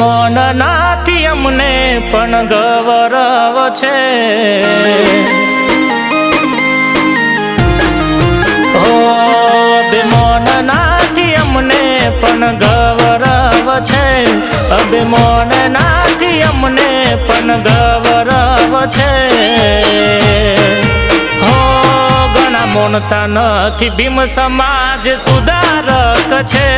અભિમાન નાથી અમને પણ ગૌરવ છે. અભિમાન નાથી અમને પણ ગૌરવ છે. અભિમાન નાથી અમને પણ ગૌરવ છે. ઘણા મોનતા નથી ભીમ સમાજ સુધારક છે.